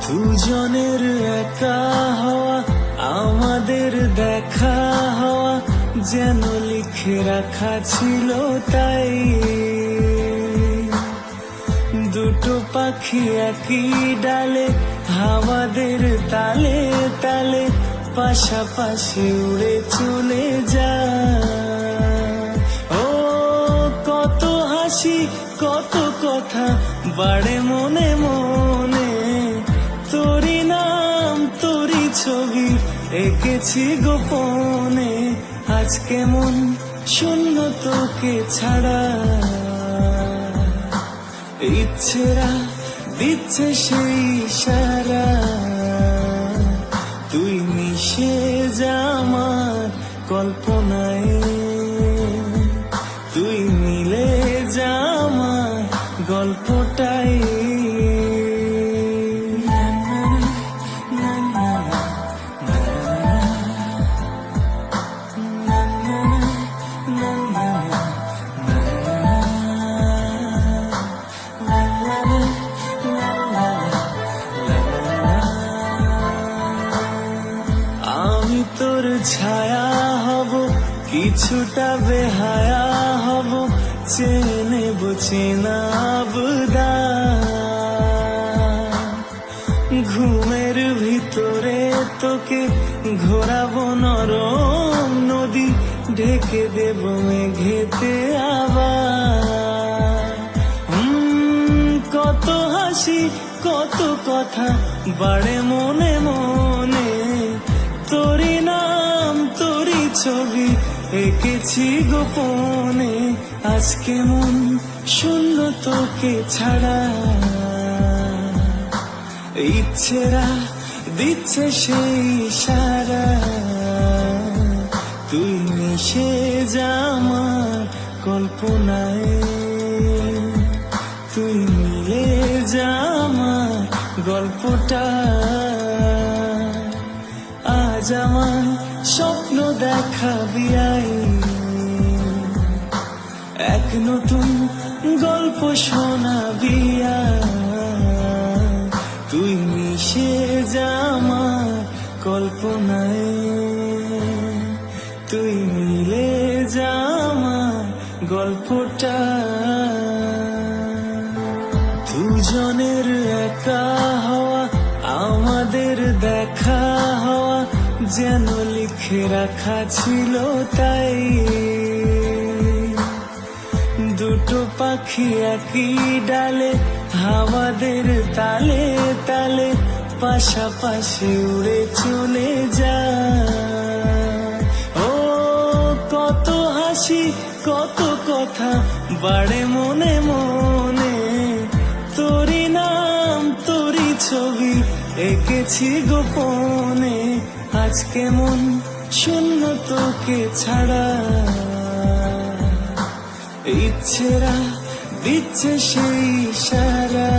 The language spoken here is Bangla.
দুজনের একা হওয়া, আমাদের দেখা হওয়া যেন লিখে রাখা ছিল তাই। দুটো পাখি একই ডালে, হাওয়াদের তালে তালে পাশাপাশি উড়ে চলে যায়। ও কত হাসি কত কথা বাড়ে মনে মনে, তোরই নাম তোরই ছবি এঁকেছি গোপনে। আজ কেমন শূন্য তোকে ছাড়া, ইচ্ছেরা দিচ্ছে সেই ইশারা। তুই মিশে যা আমার কল্পনায়, তুই মিলে যা আমার গল্পটাই। আমি তোর ছায়া হব, কিছুটা বেহায়া হব, চেনে বুঝিনা বুদা। ঘুমের ভিতরে তোকে ঘোরাবো নরম নদী, ঢেকে দেব মেঘেতে আবার। কত হাসি কত কথা বাড়ে মনে মনে, তোরই নাম তোরই ছবি এঁকেছি গোপনে। আজ কেমন শূন্য তোকে ছাড়া, ইচ্ছেরা দিচ্ছে সেই ইশারা। তুই মিশে যা আমার কল্পনায়, তুই মিলে যা আমার গল্পটা। আজ আমার স্বপ্ন দেখাবি আই, এক নতুন গল্প শোনাবি আয়। তুই মিশে যা আমার কল্পনায়, তুই মিলে যা আমার গল্পটা। দুজনের একা হওয়া, আমাদের দেখা হওয়া যেন লিখে রাখা ছিল তাই। দুটো পাখি একই ডালে, হাওয়াদের তালে তালে পাশাপাশি উড়ে চলে যায়। ও কত হাসি কত কথা বাড়ে মনে মনে, তোরই নাম তোরই ছবি এঁকেছি গোপনে। আজ কেমন শূন্য তোকে ছাড়া, ইচ্ছেরা দিচ্ছে সেই ইশারা।